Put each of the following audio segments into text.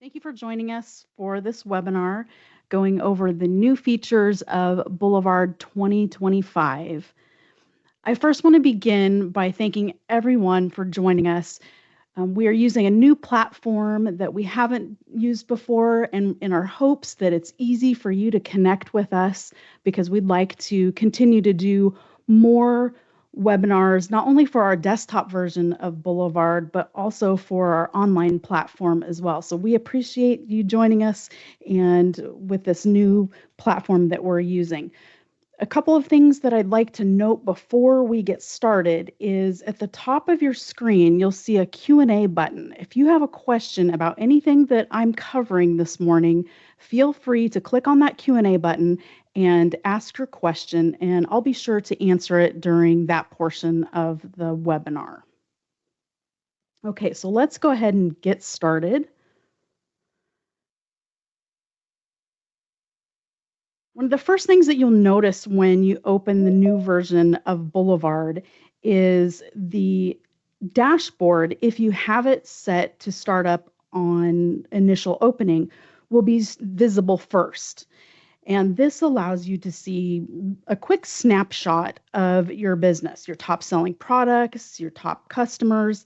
Thank you for joining us for this webinar going over the new features of Boulevard 2025. I first want to begin by thanking everyone for joining us. We are using a new platform that we haven't used before, and in our hopes that it's easy for you to connect with us, because we'd like to continue to do more webinars, not only for our desktop version of Boulevard, but also for our online platform as well. So we appreciate you joining us and with this new platform that we're using. A couple of things that I'd like to note before we get started is at the top of your screen, you'll see a Q&A button. If you have a question about anything that I'm covering this morning, feel free to click on that Q&A button and ask your question, and I'll be sure to answer it during that portion of the webinar. Okay, so let's go ahead and get started. One of the first things that you'll notice when you open the new version of Boulevard is the dashboard, if you have it set to start up on initial opening, will be visible first. And this allows you to see a quick snapshot of your business, your top selling products, your top customers,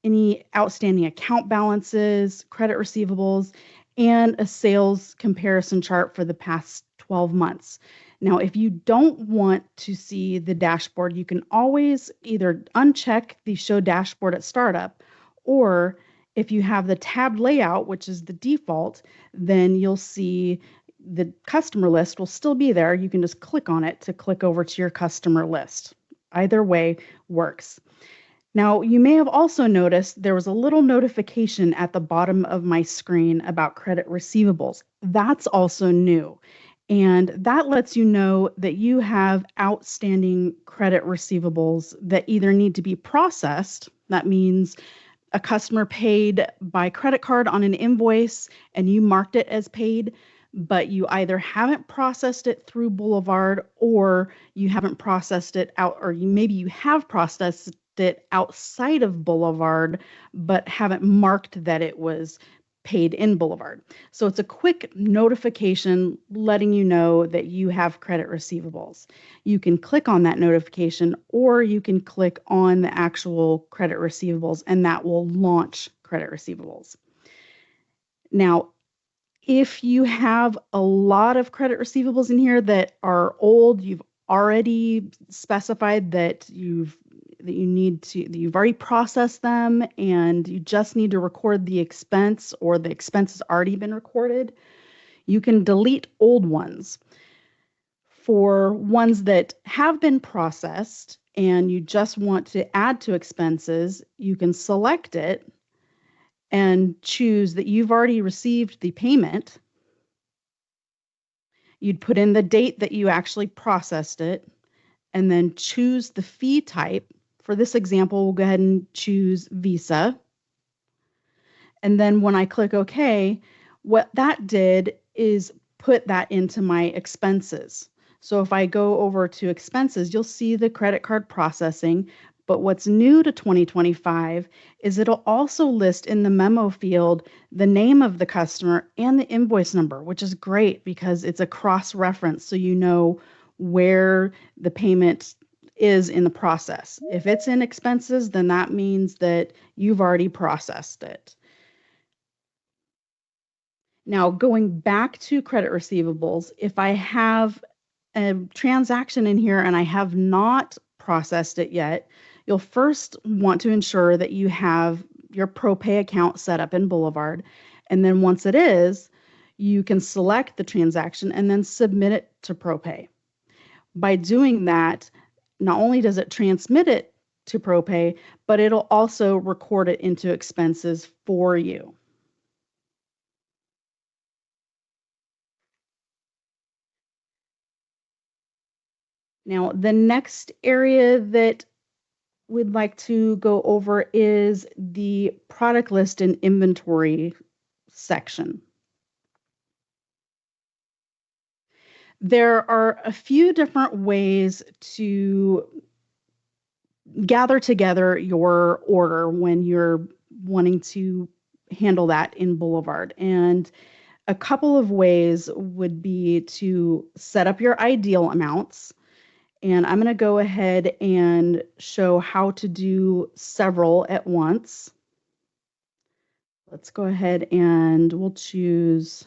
any outstanding account balances, credit receivables, and a sales comparison chart for the past 12 months. Now, if you don't want to see the dashboard, you can always either uncheck the Show Dashboard at Startup, or if you have the tabbed layout, which is the default, then you'll see the customer list will still be there. You can just click on it to click over to your customer list. Either way works. Now, you may have also noticed there was a little notification at the bottom of my screen about credit receivables. That's also new. And that lets you know that you have outstanding credit receivables that either need to be processed. That means a customer paid by credit card on an invoice and you marked it as paid, but you either haven't processed it through Boulevard, or you haven't processed it out, or maybe you have processed it outside of Boulevard, but haven't marked that it was paid in Boulevard. So it's a quick notification letting you know that you have credit receivables. You can click on that notification, or you can click on the actual credit receivables, and that will launch credit receivables. Now, if you have a lot of credit receivables in here that are old, you've already specified that you've already processed them and you just need to record the expense, or the expense has already been recorded, you can delete old ones. For ones that have been processed and you just want to add to expenses, you can select it and choose that you've already received the payment. You'd put in the date that you actually processed it, and then choose the fee type. For this example, we'll go ahead and choose Visa. And then when I click OK, what that did is put that into my expenses. So if I go over to expenses, you'll see the credit card processing. But what's new to 2025 is it'll also list in the memo field the name of the customer and the invoice number, which is great because it's a cross-reference, so you know where the payment is in the process. If it's in expenses, then that means that you've already processed it. Now, going back to credit receivables, if I have a transaction in here and I have not processed it yet, you'll first want to ensure that you have your ProPay account set up in Boulevard. And then once it is, you can select the transaction and then submit it to ProPay. By doing that, not only does it transmit it to ProPay, but it'll also record it into expenses for you. Now, the next area that we'd like to go over is the product list and inventory section. There are a few different ways to gather together your order when you're wanting to handle that in Boulevard. And a couple of ways would be to set up your ideal amounts. And I'm going to go ahead and show how to do several at once. Let's go ahead and we'll choose.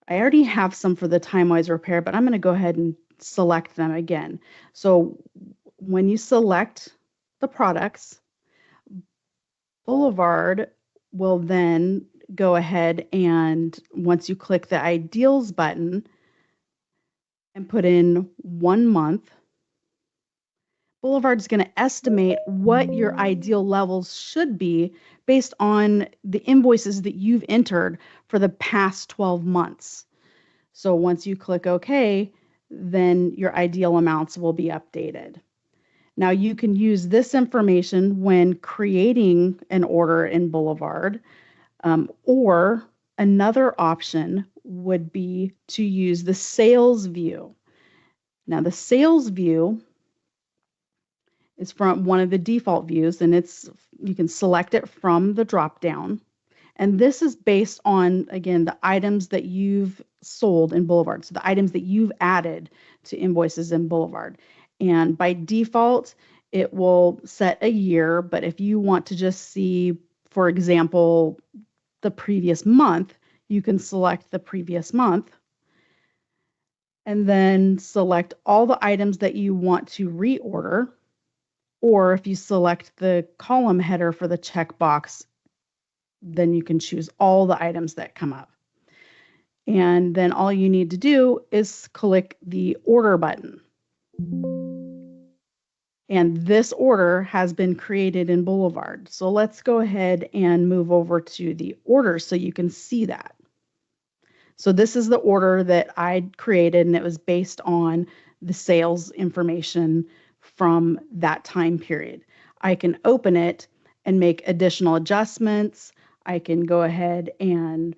I already have some for the time-wise repair, but I'm going to go ahead and select them again. So when you select the products, Boulevard will then go ahead and once you click the Ideals button and put in 1 month, Boulevard is going to estimate what your ideal levels should be based on the invoices that you've entered for the past 12 months. So once you click OK, then your ideal amounts will be updated. Now you can use this information when creating an order in Boulevard, or another option would be to use the sales view. Now the sales view is from one of the default views, and you can select it from the drop down. And this is based on, again, the items that you've sold in Boulevard. So the items that you've added to invoices in Boulevard. And by default, it will set a year. But if you want to just see, for example, the previous month, you can select the previous month. And then select all the items that you want to reorder. Or if you select the column header for the checkbox, then you can choose all the items that come up. And then all you need to do is click the order button. And this order has been created in Boulevard. So let's go ahead and move over to the order so you can see that. So this is the order that I created, and it was based on the sales information from that time period. I can open it and make additional adjustments. I can go ahead and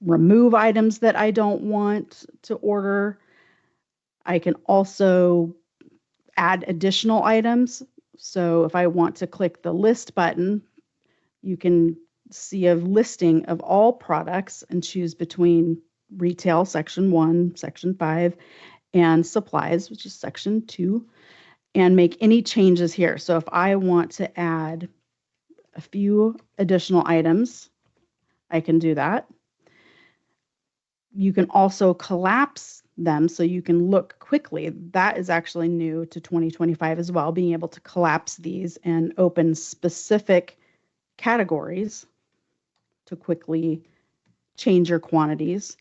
remove items that I don't want to order. I can also add additional items. So if I want to click the list button, you can see a listing of all products and choose between retail, section 1, section 5, and supplies, which is section 2, and make any changes here. So if I want to add a few additional items, I can do that. You can also collapse them so you can look quickly. That is actually new to 2025 as well, being able to collapse these and open specific categories to quickly change your quantities.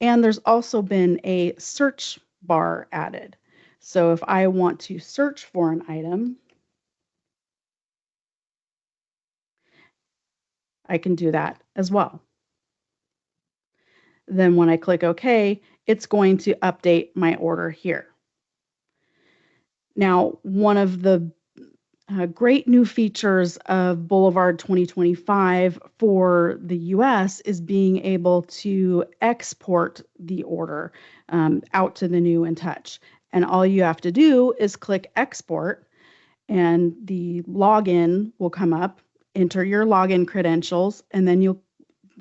And there's also been a search bar added. So if I want to search for an item, I can do that as well. Then when I click OK, it's going to update my order here. Now, one of the great new features of Boulevard 2025 for the US is being able to export the order out to the new InTouch. And all you have to do is click export, and the login will come up, enter your login credentials, and then you'll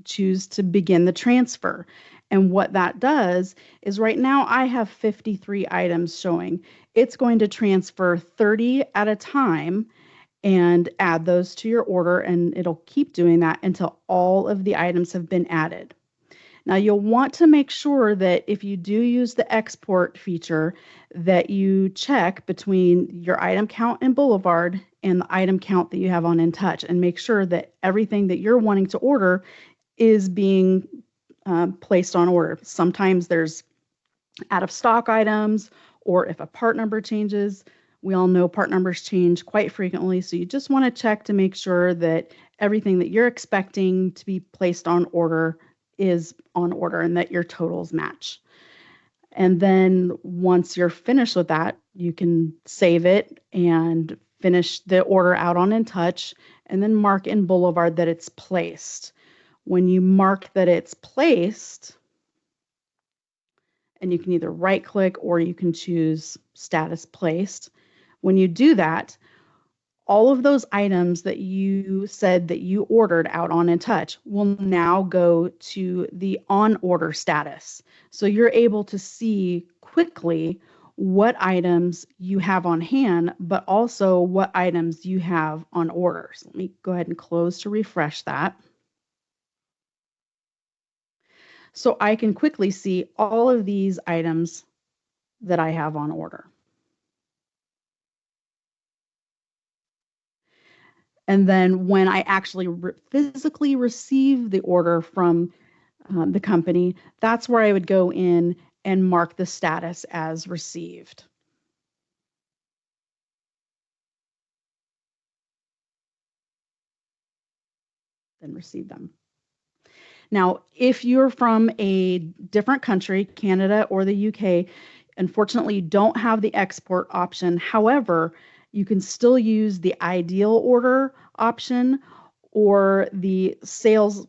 choose to begin the transfer. And what that does is right now I have 53 items showing. It's going to transfer 30 at a time and add those to your order, and it'll keep doing that until all of the items have been added. Now you'll want to make sure that if you do use the export feature, that you check between your item count in Boulevard and the item count that you have on InTouch, and make sure that everything that you're wanting to order is being placed on order. Sometimes there's out of stock items, or if a part number changes. We all know part numbers change quite frequently, so you just want to check to make sure that everything that you're expecting to be placed on order is on order and that your totals match. And then once you're finished with that, you can save it and finish the order out on InTouch, and then mark in Boulevard that it's placed. When you mark that it's placed, and you can either right click or you can choose status placed. When you do that, all of those items that you said that you ordered out on InTouch will now go to the on order status. So you're able to see quickly what items you have on hand, but also what items you have on orders. Let me go ahead and close to refresh that. So I can quickly see all of these items that I have on order. And then when I actually physically receive the order from the company, that's where I would go in and mark the status as received. Then receive them. Now, if you're from a different country, Canada or the UK, unfortunately, you don't have the export option. However, you can still use the ideal order option or the sales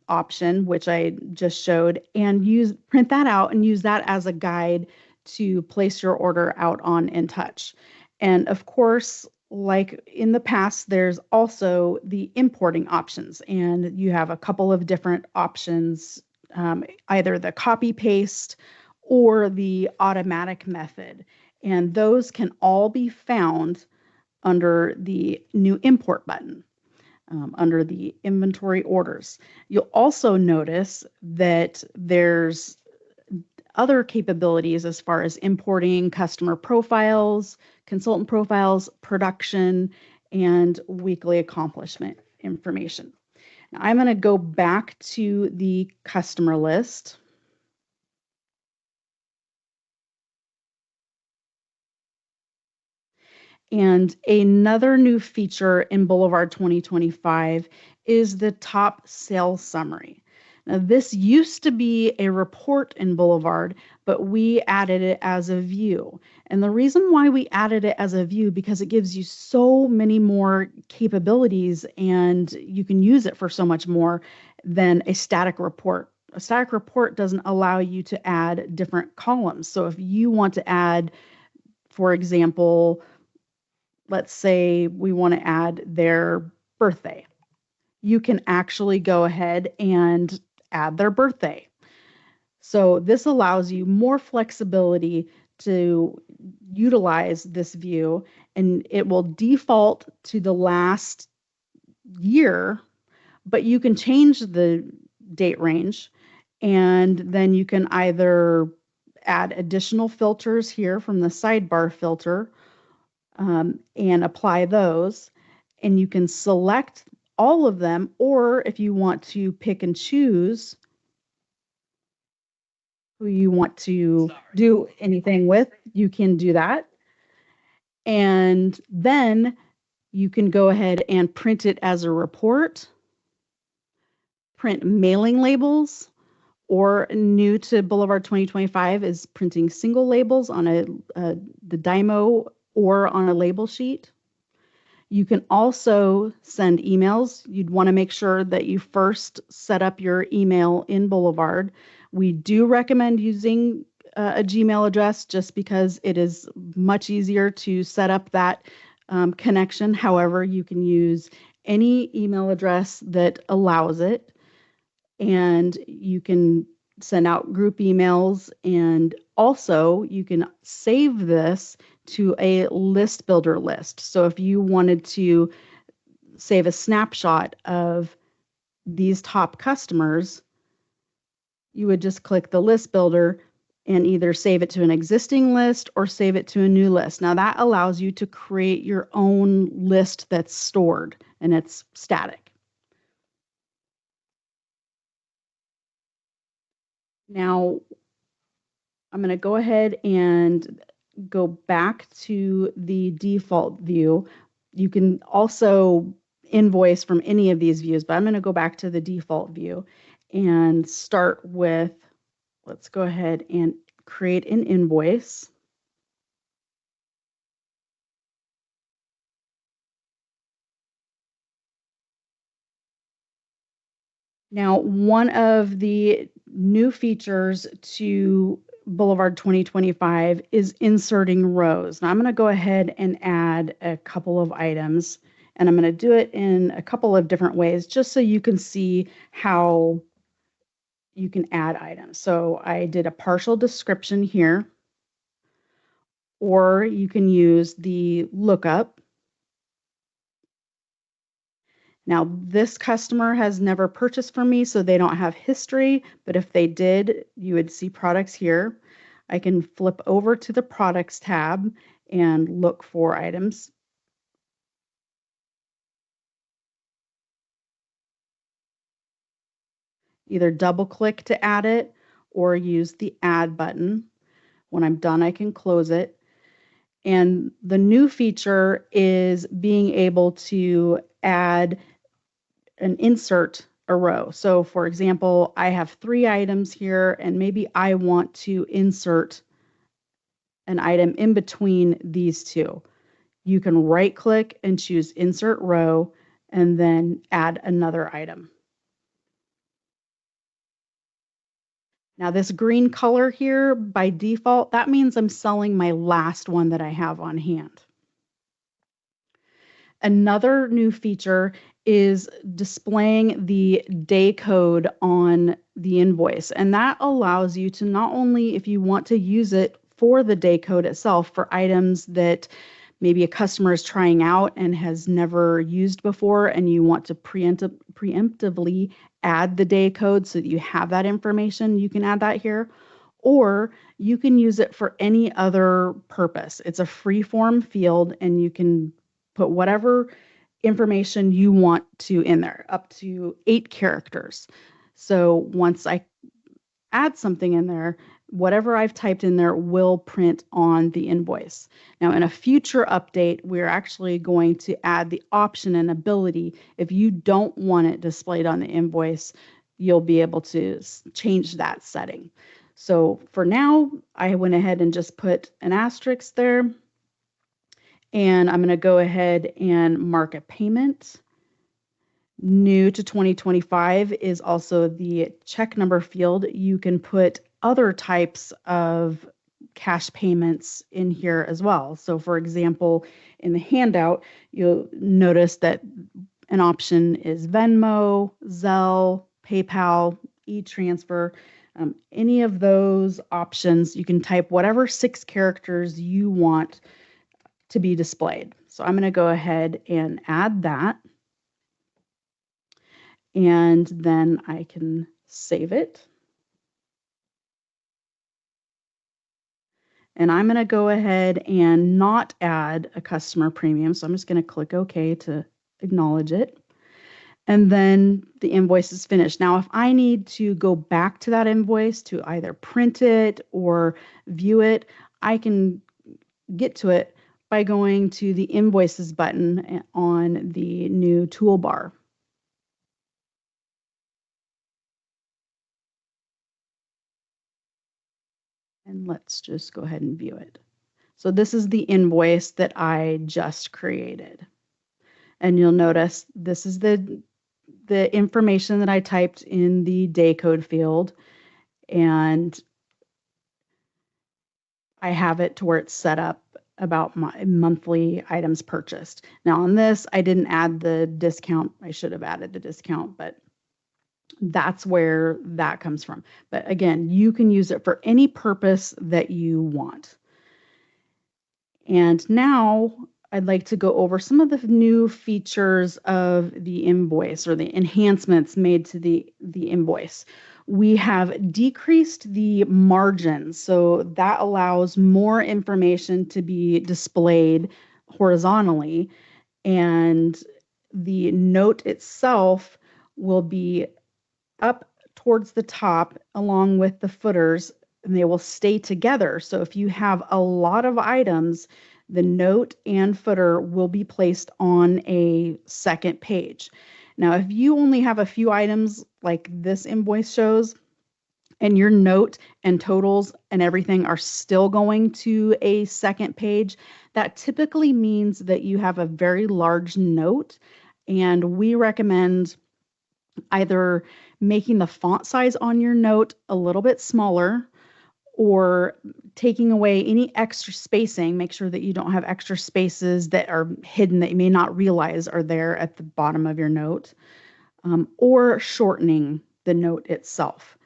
option, which I just showed, and print that out and use that as a guide to place your order out on InTouch. And of course, like in the past, there's also the importing options, and you have a couple of different options, either the copy paste or the automatic method. And those can all be found under the new import button. Under the inventory orders. You'll also notice that there's other capabilities as far as importing customer profiles, consultant profiles, production, and weekly accomplishment information. Now I'm going to go back to the customer list. And another new feature in Boulevard 2025 is the top sales summary. Now, this used to be a report in Boulevard, but we added it as a view. And the reason why we added it as a view, because it gives you so many more capabilities and you can use it for so much more than a static report. A static report doesn't allow you to add different columns. So if you want to add, for example, let's say we want to add their birthday. You can actually go ahead and add their birthday. So this allows you more flexibility to utilize this view, and it will default to the last year, but you can change the date range, and then you can either add additional filters here from the sidebar filter, and apply those. And you can select all of them, or if you want to pick and choose who you want to do anything with, you can do that. And then you can go ahead and print it as a report, print mailing labels, or new to Boulevard 2025 is printing single labels on the Dymo or on a label sheet. You can also send emails. You'd want to make sure that you first set up your email in Boulevard. We do recommend using a Gmail address just because it is much easier to set up that connection. However, you can use any email address that allows it, and you can send out group emails, and also you can save this to a list builder list. So if you wanted to save a snapshot of these top customers, you would just click the list builder and either save it to an existing list or save it to a new list. Now that allows you to create your own list that's stored and it's static. Now I'm going to go ahead and go back to the default view. You can also invoice from any of these views, but I'm going to go back to the default view and start with, let's go ahead and create an invoice. Now, one of the new features to Boulevard 2025 is inserting rows. Now I'm going to go ahead and add a couple of items, and I'm going to do it in a couple of different ways just so you can see how you can add items. So I did a partial description here, or you can use the lookup. Now, this customer has never purchased from me, so they don't have history, but if they did, you would see products here. I can flip over to the products tab and look for items. Either double click to add it or use the add button. When I'm done, I can close it. And the new feature is being able to add an insert a row. So for example, I have 3 items here and maybe I want to insert an item in between these 2. You can right click and choose insert row and then add another item. Now this green color here by default, that means I'm selling my last one that I have on hand. Another new feature is displaying the day code on the invoice. And that allows you to not only, if you want to use it for the day code itself for items that maybe a customer is trying out and has never used before, and you want to preemptively add the day code so that you have that information, you can add that here. Or you can use it for any other purpose. It's a free form field and you can put whatever information you want to in there, up to 8 characters. So once I add something in there, whatever I've typed in there will print on the invoice. Now, in a future update, we're actually going to add the option and ability. If you don't want it displayed on the invoice, you'll be able to change that setting. So for now, I went ahead and just put an asterisk there. And I'm going to go ahead and mark a payment. New to 2025 is also the check number field. You can put other types of cash payments in here as well. So for example, in the handout, you'll notice that an option is Venmo, Zelle, PayPal, e-transfer. Any of those options, you can type whatever 6 characters you want to be displayed. So I'm going to go ahead and add that. And then I can save it. And I'm going to go ahead and not add a customer premium. So I'm just going to click OK to acknowledge it. And then the invoice is finished. Now, if I need to go back to that invoice to either print it or view it, I can get to it by going to the Invoices button on the new toolbar. And let's just go ahead and view it. So this is the invoice that I just created. And you'll notice this is the information that I typed in the day code field. And I have it to where it's set up about my monthly items purchased. Now on this, I didn't add the discount. I should have added the discount, but that's where that comes from. But again, you can use it for any purpose that you want. And now I'd like to go over some of the new features of the invoice or the enhancements made to the invoice. We have decreased the margin, so that allows more information to be displayed horizontally, and the note itself will be up towards the top along with the footers, and they will stay together. So if you have a lot of items, the note and footer will be placed on a second page. Now, if you only have a few items like this invoice shows, and your note and totals and everything are still going to a second page, that typically means that you have a very large note, and we recommend either making the font size on your note a little bit smaller or taking away any extra spacing. Make sure that you don't have extra spaces that are hidden that you may not realize are there at the bottom of your note, or shortening the note itself.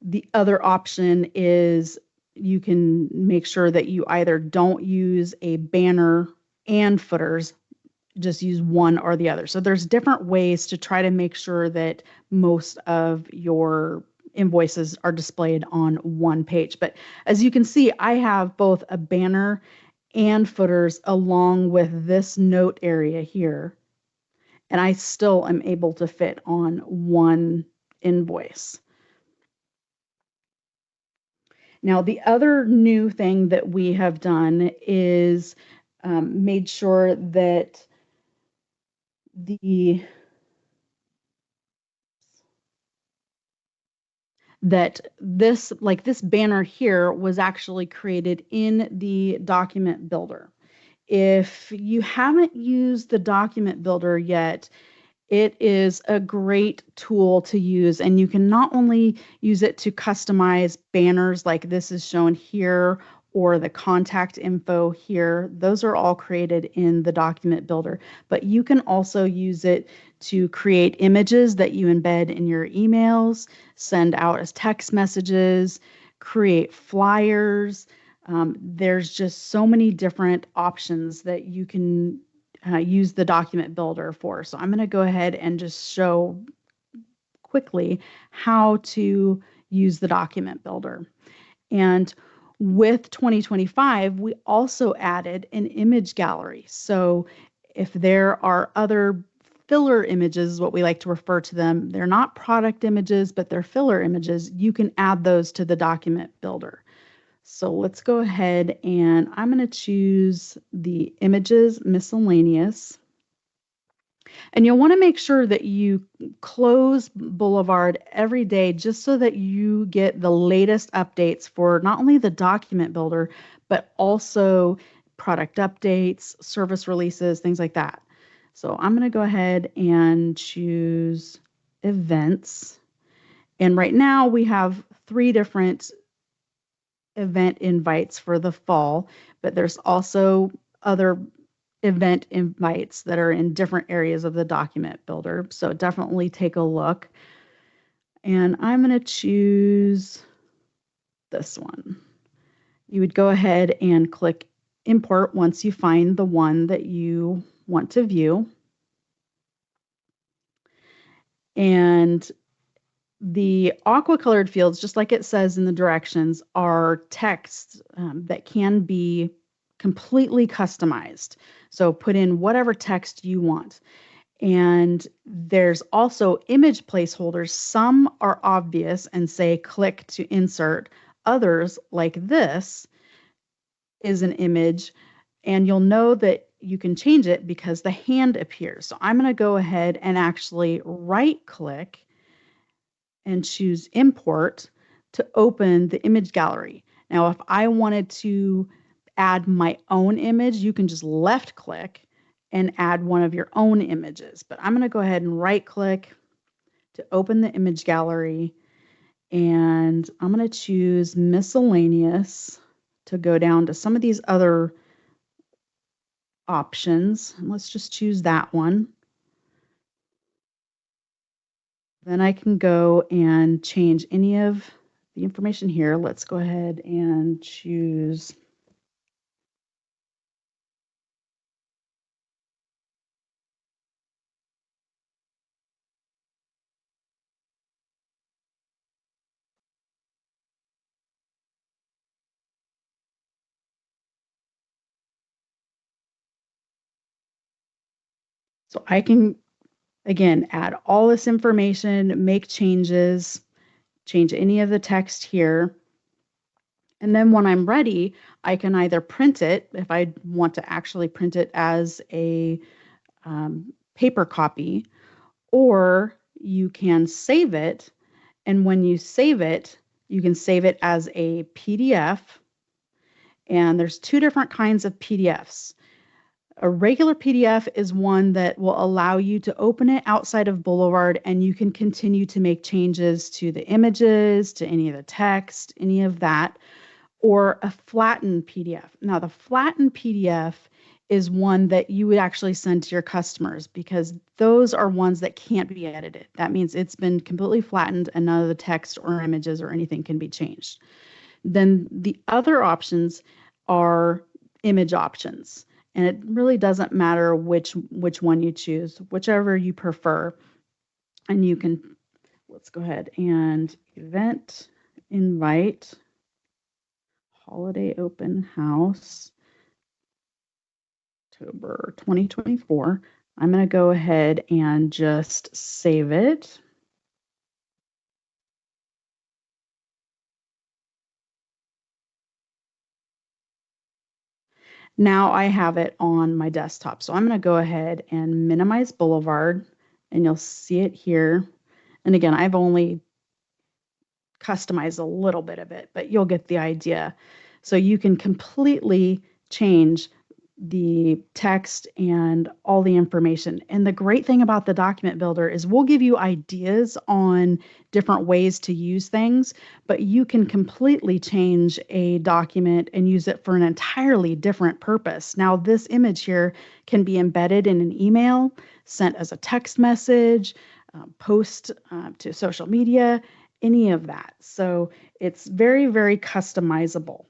The other option is you can make sure that you either don't use a banner and footers, just use one or the other. So there's different ways to try to make sure that most of your invoices are displayed on one page. But as you can see, I have both a banner and footers along with this note area here, and I still am able to fit on one invoice. Now, the other new thing that we have done is made sure that this banner here was actually created in the document builder. If you haven't used the document builder yet, it is a great tool to use, and you can not only use it to customize banners like this is shown here, or the contact info here. Those are all created in the document builder, but you can also use it to create images that you embed in your emails, send out as text messages, create flyers. There's just so many different options that you can use the document builder for. So I'm going to go ahead and just show quickly how to use the document builder. And with 2025, we also added an image gallery. So if there are other filler images, what we like to refer to them, they're not product images, but they're filler images, you can add those to the document builder. So let's go ahead, and I'm going to choose the images miscellaneous. And you'll want to make sure that you close Boulevard every day just so that you get the latest updates for not only the document builder, but also product updates, service releases, things like that. So I'm going to go ahead and choose events. And right now we have 3 different event invites for the fall, but there's also other event invites that are in different areas of the document builder. So definitely take a look. And I'm going to choose this one. You would go ahead and click import once you find the one that you want to view. And the aqua colored fields, just like it says in the directions, are text that can be completely customized. So put in whatever text you want. And there's also image placeholders. Some are obvious and say click to insert. Others, like this, is an image, and you'll know that you can change it because the hand appears. So I'm going to go ahead and actually right click and choose import to open the image gallery. Now, if I wanted to add my own image, you can just left click and add one of your own images. But I'm going to go ahead and right click to open the image gallery, and I'm going to choose miscellaneous to go down to some of these other options. And let's just choose that one. Then I can go and change any of the information here. Let's go ahead and choose so I can, again, add all this information, make changes, change any of the text here. And then when I'm ready, I can either print it, if I want to actually print it as a paper copy, or you can save it. And when you save it, you can save it as a PDF. And there's 2 different kinds of PDFs. A regular PDF is one that will allow you to open it outside of Boulevard and you can continue to make changes to the images, to any of the text, any of that, or a flattened PDF. Now, the flattened PDF is one that you would actually send to your customers because those are ones that can't be edited. That means it's been completely flattened and none of the text or images or anything can be changed. Then the other options are image options. And it really doesn't matter which one you choose, whichever you prefer. And you can, let's go ahead and event, invite, holiday open house, October 2024. I'm going to go ahead and just save it. Now I have it on my desktop. So I'm going to go ahead and minimize Boulevard, and you'll see it here. And again, I've only customized a little bit of it, but you'll get the idea. So you can completely change the text and all the information. And the great thing about the document builder is we'll give you ideas on different ways to use things, but you can completely change a document and use it for an entirely different purpose. Now, this image here can be embedded in an email, sent as a text message, post to social media, any of that. So it's very, very customizable.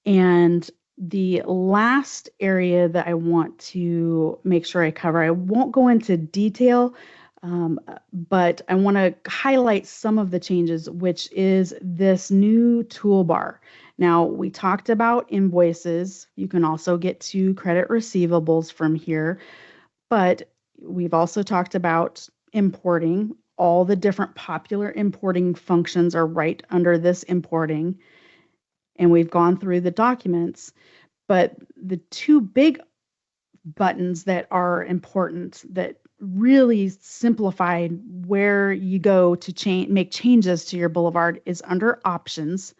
And the last area that I want to make sure I cover, I won't go into detail, but I want to highlight some of the changes, which is this new toolbar. Now, we talked about invoices. You can also get to credit receivables from here, but we've also talked about importing. All the different popular importing functions are right under this importing. And we've gone through the documents, but the two big buttons that are important that really simplify where you go to make changes to your Boulevard is under options.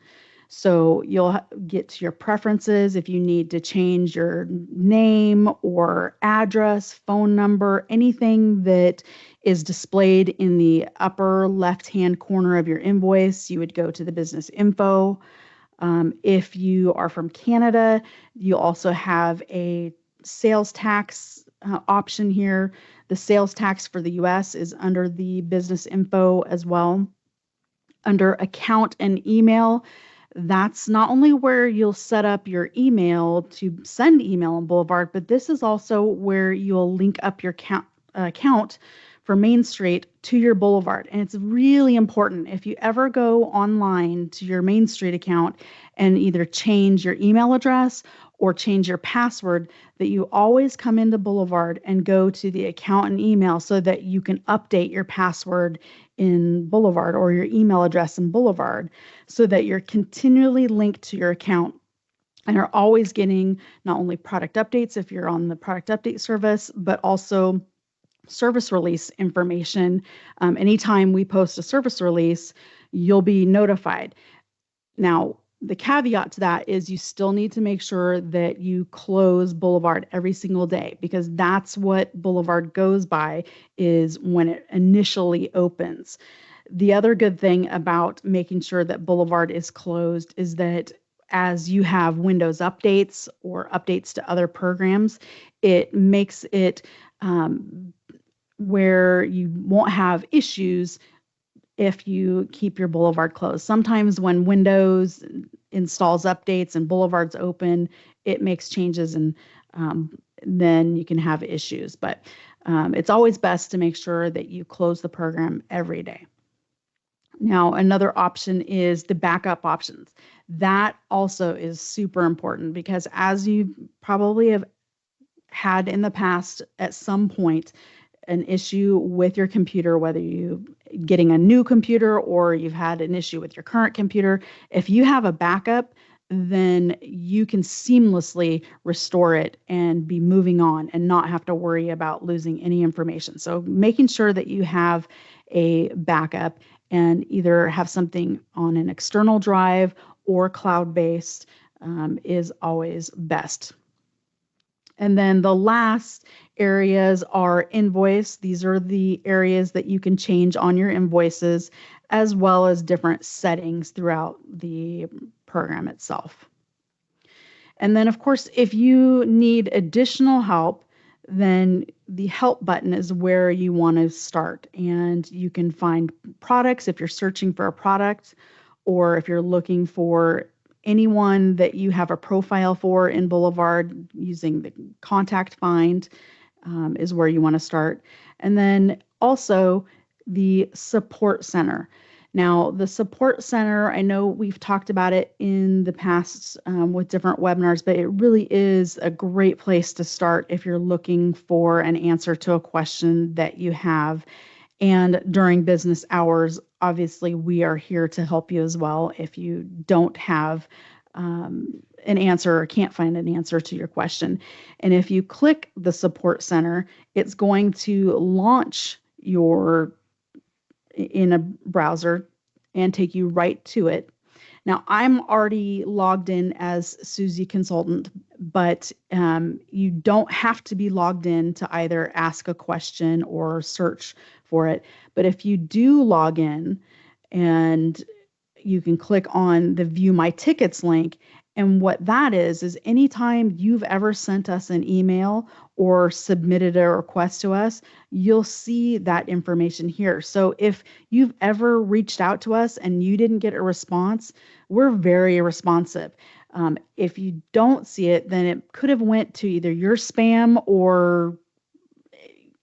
So you'll get to your preferences if you need to change your name or address, phone number, anything that is displayed in the upper left-hand corner of your invoice, you would go to the business info. If you are from Canada, you also have a sales tax option here. The sales tax for the US is under the business info as well. Under account and email, that's not only where you'll set up your email to send email on Boulevard, but this is also where you'll link up your account for Main Street to your Boulevard. And it's really important if you ever go online to your Main Street account and either change your email address or change your password, that you always come into Boulevard and go to the account and email so that you can update your password in Boulevard or your email address in Boulevard so that you're continually linked to your account and are always getting not only product updates if you're on the product update service, but also service release information. Anytime we post a service release, you'll be notified. Now, the caveat to that is you still need to make sure that you close Boulevard every single day because that's what Boulevard goes by is when it initially opens. The other good thing about making sure that Boulevard is closed is that as you have Windows updates or updates to other programs, it makes it where you won't have issues if you keep your Boulevard closed. Sometimes when Windows installs updates and Boulevard's open, it makes changes and then you can have issues. But it's always best to make sure that you close the program every day. Now, another option is the backup options. That also is super important because as you probably have had in the past at some point, an issue with your computer, whether you getting a new computer or you've had an issue with your current computer, if you have a backup, then you can seamlessly restore it and be moving on and not have to worry about losing any information. So making sure that you have a backup and either have something on an external drive or cloud-based is always best. And then the last areas are invoice. These are the areas that you can change on your invoices, as well as different settings throughout the program itself. And then, of course, if you need additional help, then the help button is where you want to start. And you can find products if you're searching for a product, or if you're looking for anyone that you have a profile for in Boulevard, using the contact find is where you want to start. And then also the support center. Now, the support center, I know we've talked about it in the past with different webinars, but it really is a great place to start if you're looking for an answer to a question that you have. And during business hours, obviously, we are here to help you as well if you don't have an answer or can't find an answer to your question. And if you click the support center, it's going to launch in a browser and take you right to it. Now, I'm already logged in as Susie Consultant, but you don't have to be logged in to either ask a question or search for it. But if you do log in, and you can click on the View My Tickets link, and what that is anytime you've ever sent us an email or submitted a request to us, you'll see that information here. So if you've ever reached out to us and you didn't get a response, we're very responsive. If you don't see it, then it could have went to either your spam or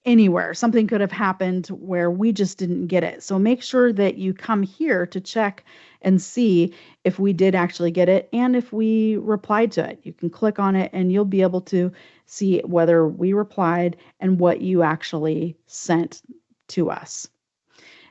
anywhere. Something could have happened where we just didn't get it. So make sure that you come here to check and see if we did actually get it and if we replied to it. You can click on it and you'll be able to see whether we replied and what you actually sent to us.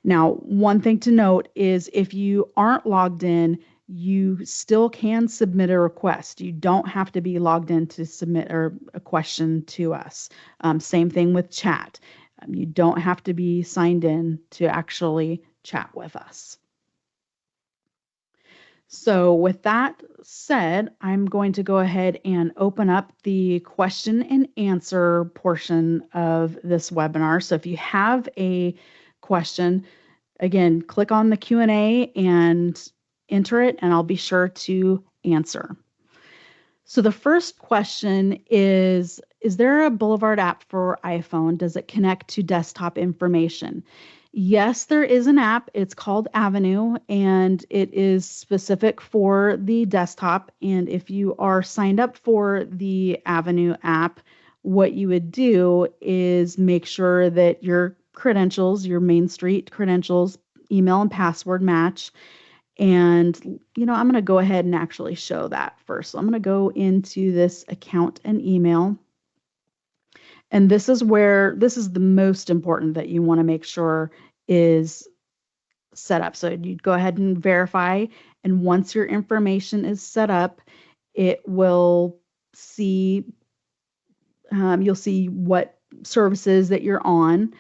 Now, one thing to note is if you aren't logged in, you still can submit a request. You don't have to be logged in to submit a question to us. Same thing with chat. You don't have to be signed in to actually chat with us. So with that said, I'm going to go ahead and open up the question and answer portion of this webinar. So if you have a question, again, click on the Q&A and enter it, and I'll be sure to answer. So the first question is there a Boulevard app for iPhone? Does it connect to desktop information? Yes, there is an app. It's called Avenue, and it is specific for the desktop. And if you are signed up for the Avenue app, what you would do is make sure that your credentials, your Main Street credentials, email and password match. And, I'm going to go ahead and actually show that first. So I'm going to go into this account and email. And this is the most important that you want to make sure is set up. So you'd go ahead and verify. And once your information is set up, it will see, you'll see what services that you're on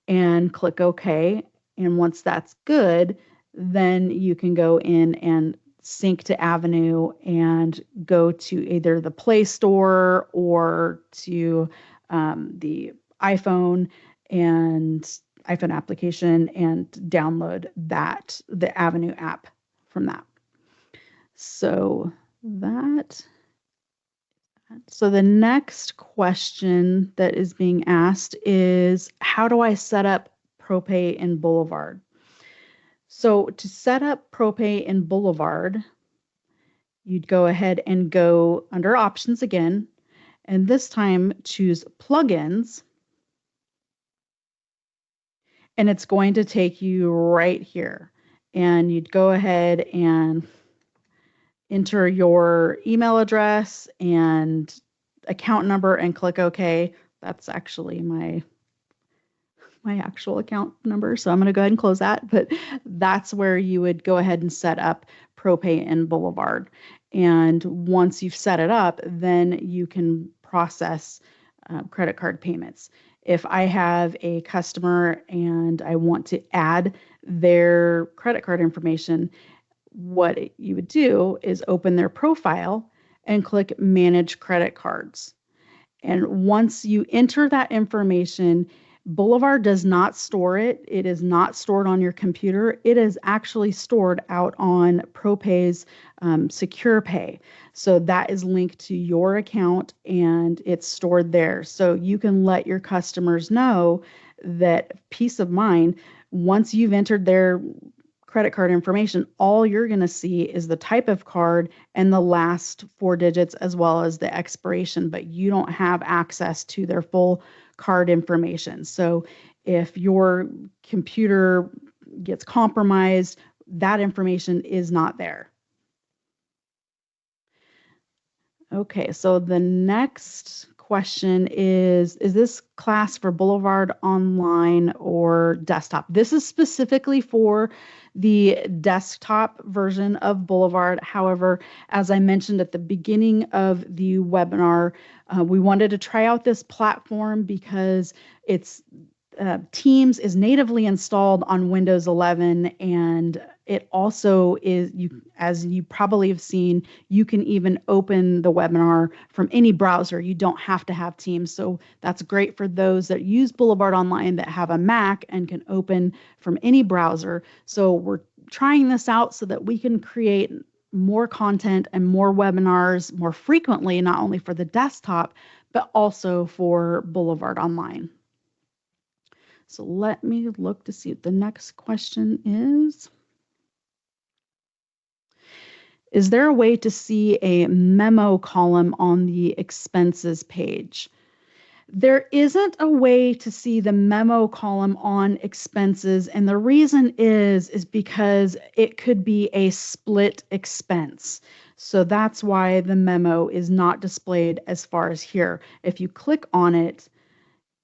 and click OK. And once that's good, then you can go in and sync to Avenue and go to either the Play Store or to the iPhone application and download the Avenue app from that. So the next question that is being asked is, how do I set up ProPay in Boulevard? So to set up ProPay in Boulevard, you'd go ahead and go under Options again, and this time choose Plugins, and it's going to take you right here. And you'd go ahead and enter your email address and account number and click OK. That's actually my actual account number. So I'm going to go ahead and close that, but that's where you would go ahead and set up ProPay in Boulevard. And once you've set it up, then you can process credit card payments. If I have a customer and I want to add their credit card information, what you would do is open their profile and click Manage Credit Cards. And once you enter that information, Boulevard does not store it. It is not stored on your computer. It is actually stored out on ProPay's Secure Pay. So that is linked to your account and it's stored there. So you can let your customers know that peace of mind, once you've entered their credit card information, all you're going to see is the type of card and the last 4 digits as well as the expiration, but you don't have access to their full card information. So if your computer gets compromised, that information is not there. Okay, so the next question is this class for Boulevard Online or desktop? This is specifically for the desktop version of Boulevard. However, as I mentioned at the beginning of the webinar, we wanted to try out this platform because it's Teams is natively installed on Windows 11, and it also is, as you probably have seen, you can even open the webinar from any browser. You don't have to have Teams. So that's great for those that use Boulevard Online that have a Mac and can open from any browser. So we're trying this out so that we can create more content and more webinars more frequently, not only for the desktop, but also for Boulevard Online. So let me look to see what the next question is. Is there a way to see a memo column on the expenses page? There isn't a way to see the memo column on expenses, and the reason is because it could be a split expense. So that's why the memo is not displayed as far as here. If you click on it,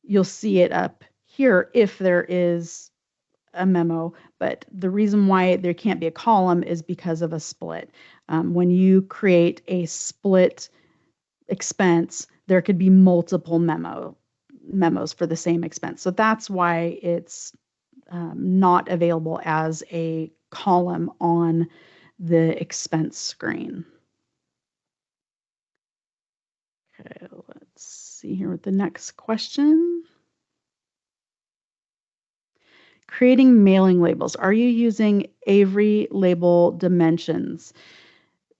you'll see it up here if there is a memo, but the reason why there can't be a column is because of a split. When you create a split expense, there could be multiple memos for the same expense. So that's why it's not available as a column on the expense screen. Okay, let's see here with the next question. Creating mailing labels. Are you using Avery label dimensions?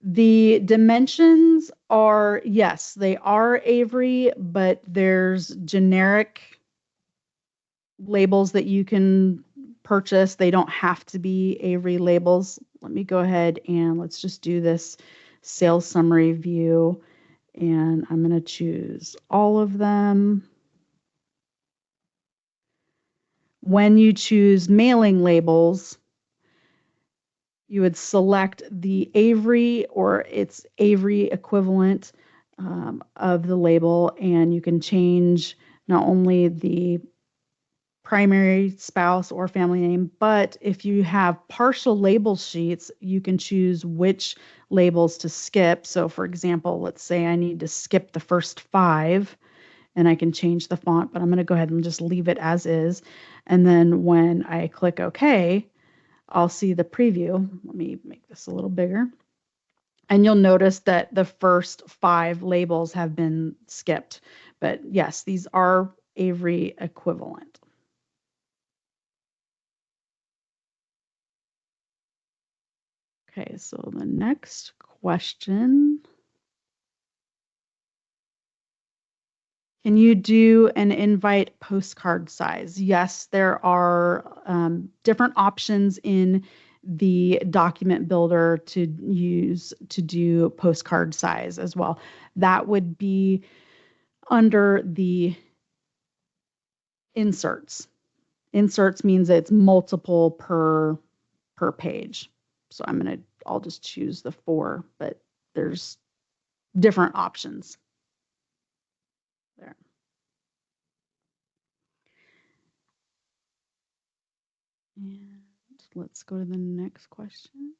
The dimensions are, yes, they are Avery, but there's generic labels that you can purchase. They don't have to be Avery labels. Let me go ahead and let's just do this sales summary view. And I'm going to choose all of them. When you choose mailing labels, you would select the Avery or its Avery equivalent of the label, and you can change not only the primary, spouse, or family name, but if you have partial label sheets, you can choose which labels to skip. So for example, let's say I need to skip the first 5, and I can change the font, but I'm going to go ahead and just leave it as is. And then when I click OK, I'll see the preview. Let me make this a little bigger. And you'll notice that the first 5 labels have been skipped. But yes, these are Avery equivalent. Okay, so the next question. Can you do an invite postcard size? Yes, there are different options in the document builder to use to do postcard size as well. That would be under the inserts. Inserts means it's multiple per page. So I'll just choose the 4, but there's different options. There. And let's go to the next question.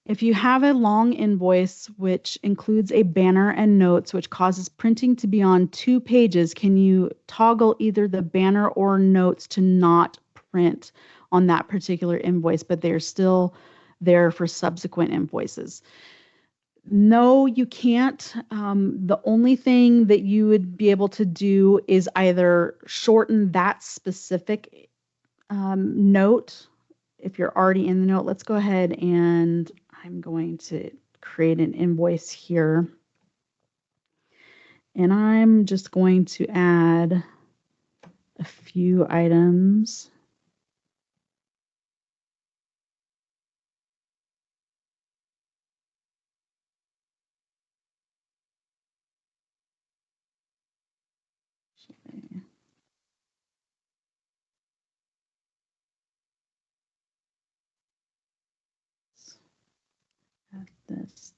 If you have a long invoice which includes a banner and notes which causes printing to be on 2 pages, can you toggle either the banner or notes to not print on that particular invoice, but they're still there for subsequent invoices. No, you can't. The only thing that you would be able to do is either shorten that specific note. If you're already in the note, let's go ahead and I'm going to create an invoice here. And I'm just going to add a few items.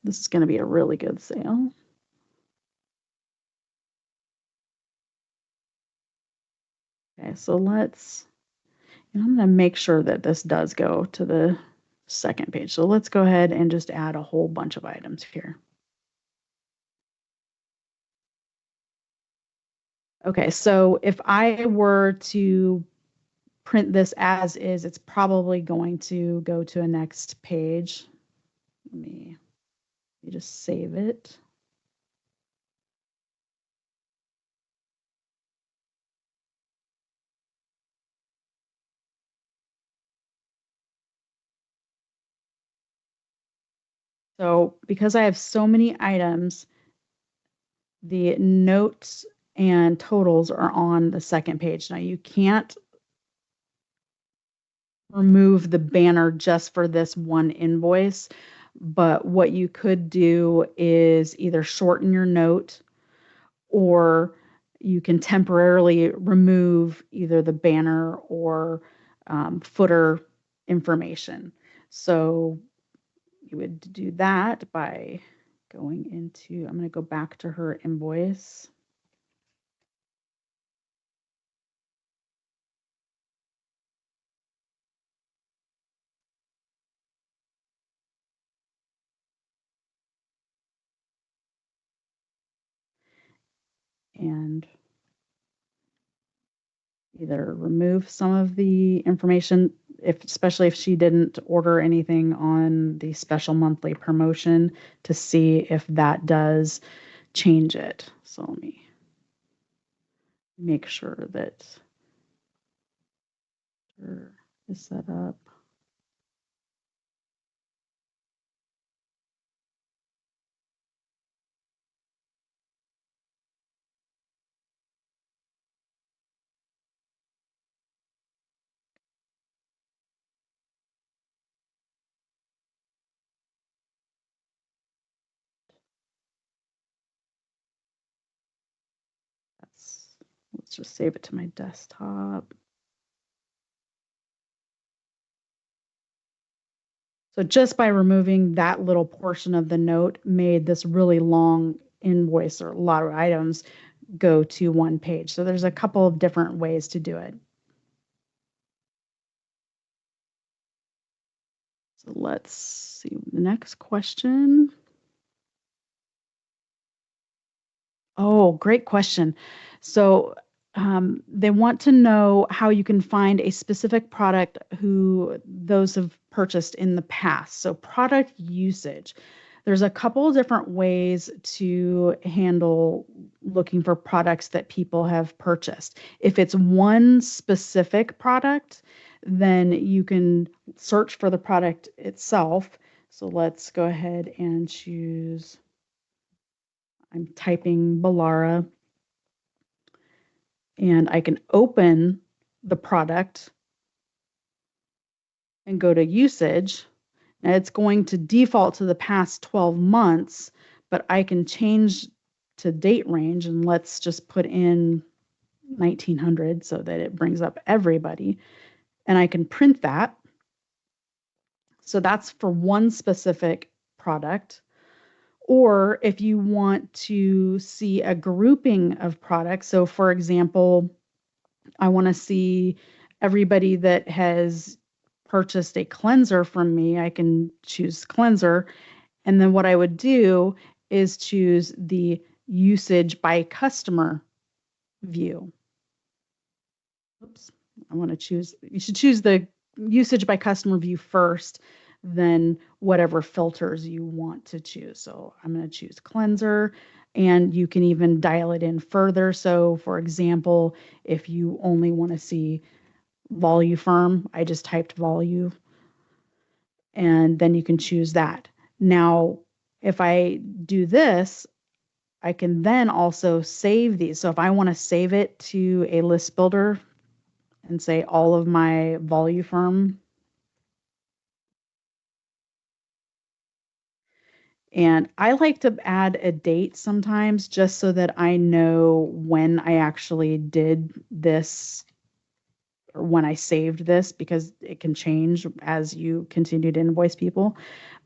This is going to be a really good sale. Okay, so let's, and I'm going to make sure that this does go to the second page. So let's go ahead and just add a whole bunch of items here. Okay, so if I were to print this as is, it's probably going to go to a next page. Let me just save it. So because I have so many items, the notes and totals are on the second page. Now you can't remove the banner just for this one invoice, but what you could do is either shorten your note or you can temporarily remove either the banner or footer information. So you would do that by going into, I'm going to go back to her invoice. And either remove some of the information, especially if she didn't order anything on the special monthly promotion, to see if that does change it. So let me make sure that is set up. Let's just save it to my desktop. So just by removing that little portion of the note made this really long invoice or a lot of items go to one page. So there's a couple of different ways to do it. So let's see the next question. Oh, great question. So they want to know how you can find a specific product who those have purchased in the past. So product usage. There's a couple of different ways to handle looking for products that people have purchased. If it's one specific product, then you can search for the product itself. So let's go ahead and choose, I'm typing Balara, and I can open the product and go to usage. Now it's going to default to the past 12 months, but I can change to date range, and let's just put in 1900 so that it brings up everybody, and I can print that. So that's for one specific product. Or if you want to see a grouping of products, so for example, I want to see everybody that has purchased a cleanser from me, I can choose cleanser. And then what I would do is choose the usage by customer view. Oops, I want to choose, you should choose the usage by customer view first. then whatever filters you want to choose. So I'm going to choose cleanser, and you can even dial it in further. So for example, if you only want to see Volu firm, I just typed Volu, and then you can choose that. Now, if I do this, I can then also save these. So if I want to save it to a list builder and say all of my Volu firm, and I like to add a date sometimes just so that I know when I actually did this or when I saved this, because it can change as you continue to invoice people,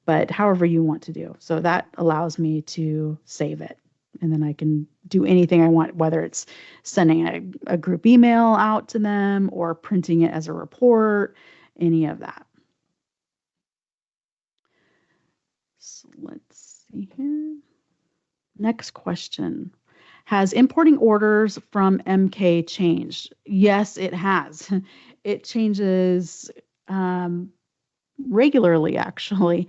but however you want to do. So that allows me to save it. And then I can do anything I want, whether it's sending a group email out to them or printing it as a report, any of that. So let's see here. Next question. Has importing orders from MK changed? Yes, it has. It changes regularly, actually.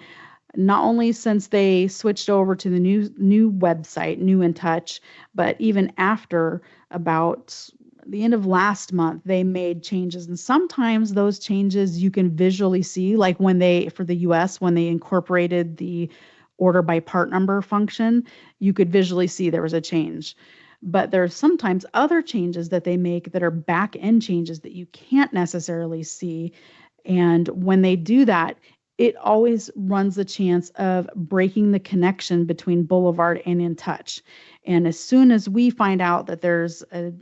Not only since they switched over to the new website, New in Touch, but even after about the end of last month, they made changes. And sometimes those changes you can visually see, like when they, for the US, when they incorporated the order by part number function, you could visually see there was a change. But there's sometimes other changes that they make that are back end changes that you can't necessarily see. And when they do that, it always runs the chance of breaking the connection between Boulevard and In Touch. And as soon as we find out that there's a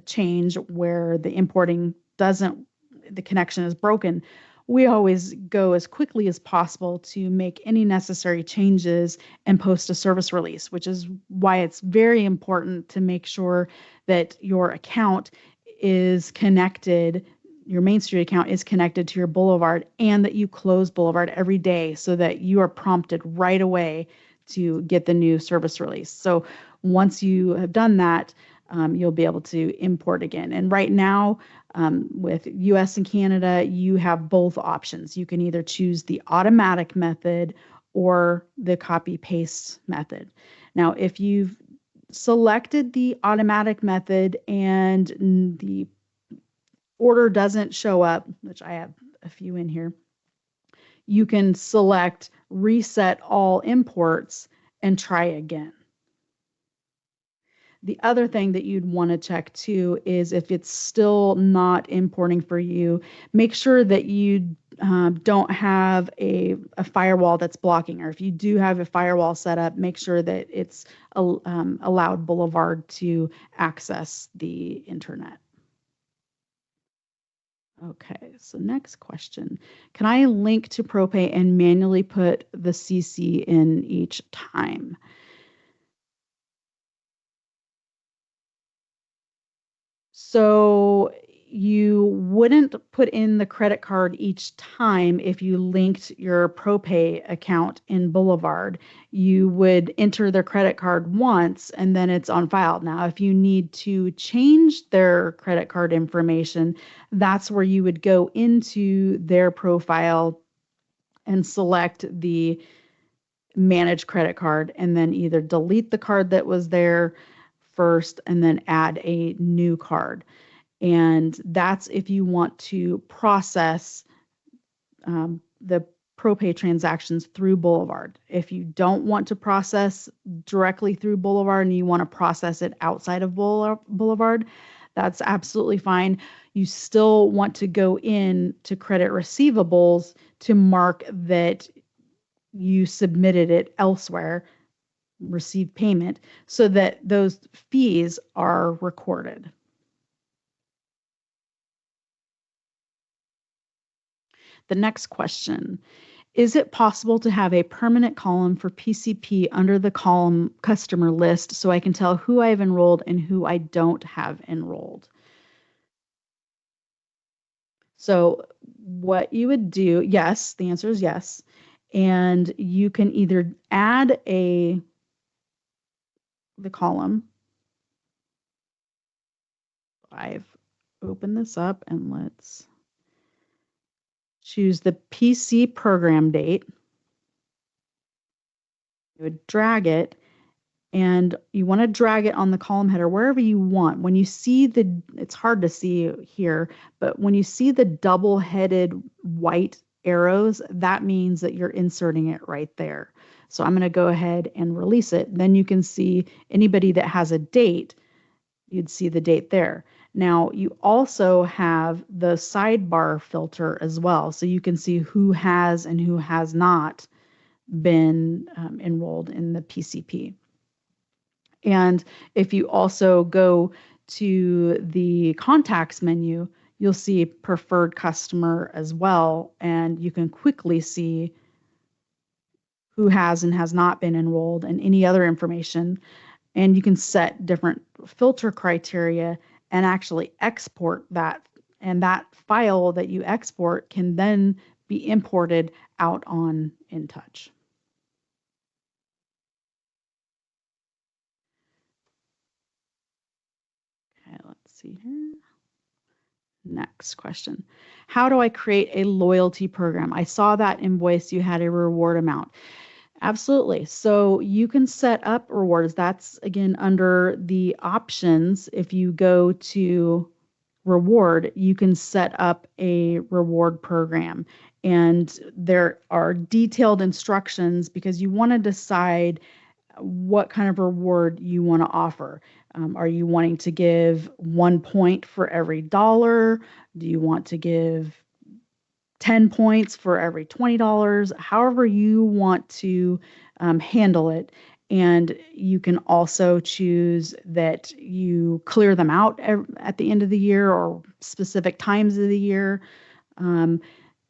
change where the importing doesn't, the connection is broken, we always go as quickly as possible to make any necessary changes and post a service release, which is why it's very important to make sure that your account is connected, your Main Street account is connected to your Boulevard, and that you close Boulevard every day so that you are prompted right away to get the new service release. So once you have done that, you'll be able to import again. And right now, with US and Canada, you have both options. You can either choose the automatic method or the copy paste method. Now, if you've selected the automatic method and the order doesn't show up, which I have a few in here, you can select reset all imports and try again. The other thing that you'd want to check too is if it's still not importing for you, make sure that you don't have a firewall that's blocking, or if you do have a firewall set up, make sure that it's allowed Boulevard to access the internet. Okay, so next question. Can I link to ProPay and manually put the CC in each time? So you wouldn't put in the credit card each time if you linked your ProPay account in Boulevard. You would enter their credit card once and then it's on file. Now, if you need to change their credit card information, that's where you would go into their profile and select the manage credit card and then either delete the card that was there first and then add a new card. And that's if you want to process the ProPay transactions through Boulevard. If you don't want to process directly through Boulevard and you want to process it outside of Boulevard, that's absolutely fine. You still want to go in to credit receivables to mark that you submitted it elsewhere, receive payment, so that those fees are recorded. The next question, is it possible to have a permanent column for PCP under the column customer list so I can tell who I've enrolled and who I don't have enrolled? So what you would do, yes, the answer is yes. And you can either add the column. I've opened this up and let's choose the PC program date. You would drag it, and you want to drag it on the column header wherever you want. When you see it's hard to see here, but when you see the double-headed white arrows, that means that you're inserting it right there. So I'm going to go ahead and release it. Then you can see anybody that has a date, you'd see the date there. Now you also have the sidebar filter as well, so you can see who has and who has not been enrolled in the PCP. And if you also go to the contacts menu, you'll see preferred customer as well, and you can quickly see who has and has not been enrolled and any other information. And you can set different filter criteria and actually export that. And that file that you export can then be imported out on InTouch. Okay, let's see here. Next question. How do I create a loyalty program? I saw that invoice you had a reward amount. Absolutely. So you can set up rewards. That's again under the options. If you go to reward, you can set up a reward program. And there are detailed instructions because you want to decide what kind of reward you want to offer. Are you wanting to give 1 point for every dollar? Do you want to give 10 points for every $20? However you want to handle it. And you can also choose that you clear them out at the end of the year or specific times of the year.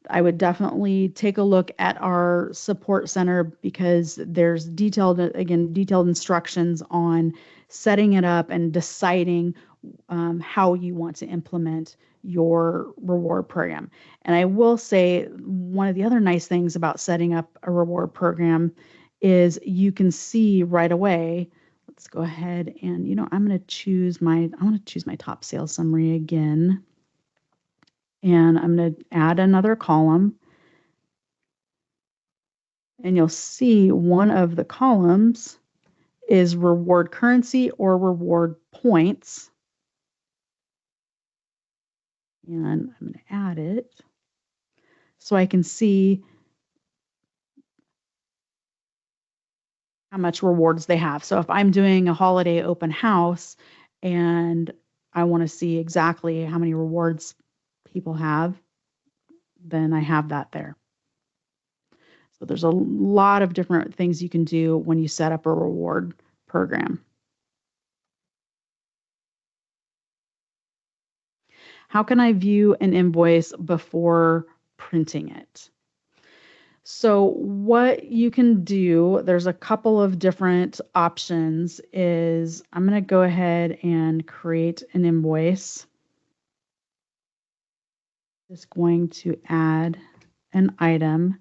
I would definitely take a look at our support center because there's detailed instructions on setting it up and deciding how you want to implement your reward program. And I will say one of the other nice things about setting up a reward program is you can see right away. Let's go ahead and, I'm going to choose my top sales summary again. And I'm going to add another column. And you'll see one of the columns is reward currency or reward points. And I'm going to add it so I can see how much rewards they have. So if I'm doing a holiday open house and I want to see exactly how many rewards people have, then I have that there. So there's a lot of different things you can do when you set up a reward program. How can I view an invoice before printing it? So what you can do, there's a couple of different options, is I'm going to go ahead and create an invoice. Just going to add an item.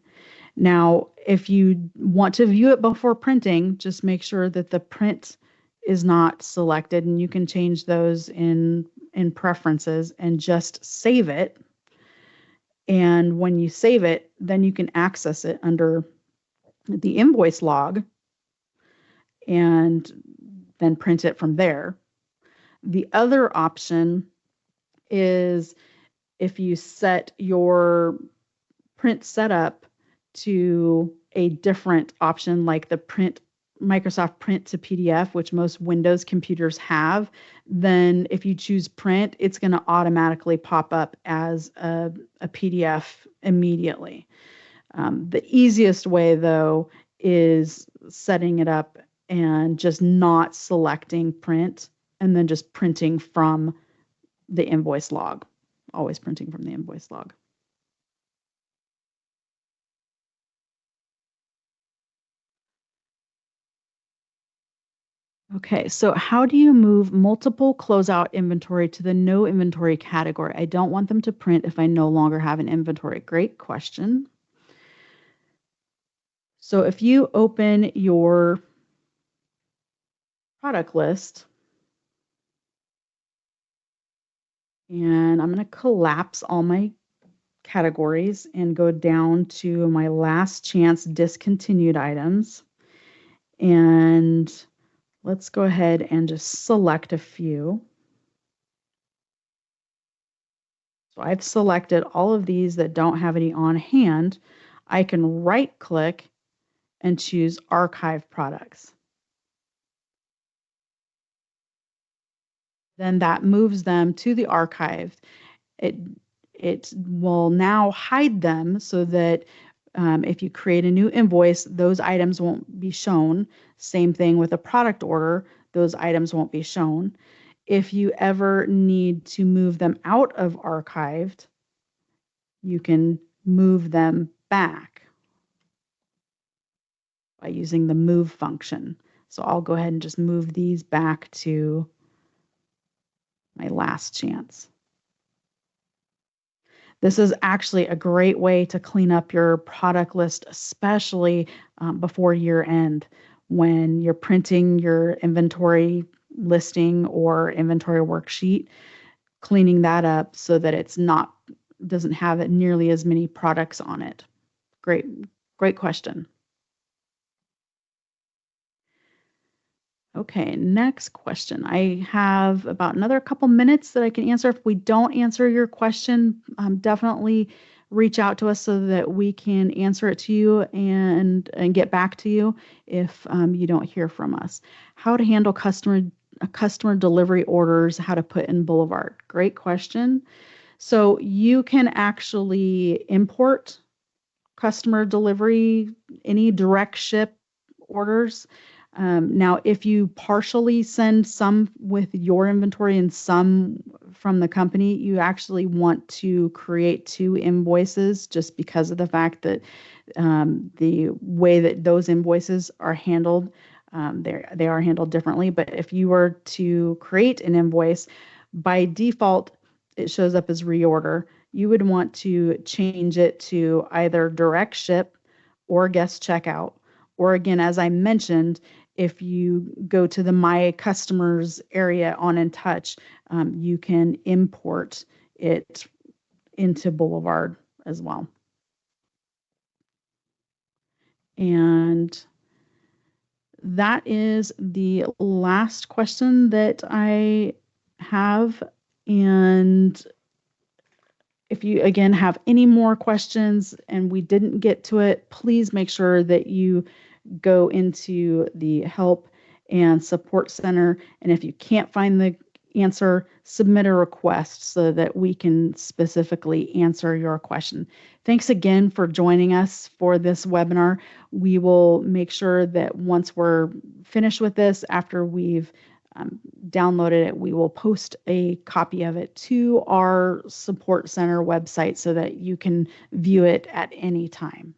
Now, if you want to view it before printing, just make sure that the print is not selected, and you can change those in preferences and just save it. And when you save it, then you can access it under the invoice log and then print it from there. The other option is if you set your print setup to a different option like the Microsoft Print to PDF, which most Windows computers have, then if you choose print, it's going to automatically pop up as a PDF immediately. The easiest way, though, is setting it up and just not selecting print and then just printing from the invoice log, always printing from the invoice log. Okay, so how do you move multiple closeout inventory to the no inventory category? I don't want them to print if I no longer have an inventory. Great question. So if you open your product list, and I'm going to collapse all my categories and go down to my last chance discontinued items. And let's go ahead and just select a few. So I've selected all of these that don't have any on hand. I can right click and choose Archive Products. Then that moves them to the archive. It will now hide them so that if you create a new invoice, those items won't be shown. Same thing with a product order, those items won't be shown. If you ever need to move them out of archived, you can move them back by using the move function. So I'll go ahead and just move these back to my last chance. This is actually a great way to clean up your product list, especially before year end when you're printing your inventory listing or inventory worksheet, cleaning that up so that it's not doesn't have it nearly as many products on it. Great question. Okay, next question. I have about another couple minutes that I can answer. If we don't answer your question, definitely reach out to us so that we can answer it to you and get back to you if you don't hear from us. How to handle customer delivery orders, how to put in Boulevard. Great question. So you can actually import customer delivery, any direct ship orders. Now, if you partially send some with your inventory and some from the company, you actually want to create 2 invoices just because of the fact that the way that those invoices are handled, they are handled differently. But if you were to create an invoice, by default, it shows up as reorder. You would want to change it to either direct ship or guest checkout. Or again, as I mentioned, if you go to the My Customers area on InTouch, you can import it into Boulevard as well. And that is the last question that I have. And if you, again, have any more questions and we didn't get to it, please make sure that you go into the help and support center. And if you can't find the answer, submit a request so that we can specifically answer your question. Thanks again for joining us for this webinar. We will make sure that once we're finished with this, after we've downloaded it, we will post a copy of it to our support center website so that you can view it at any time.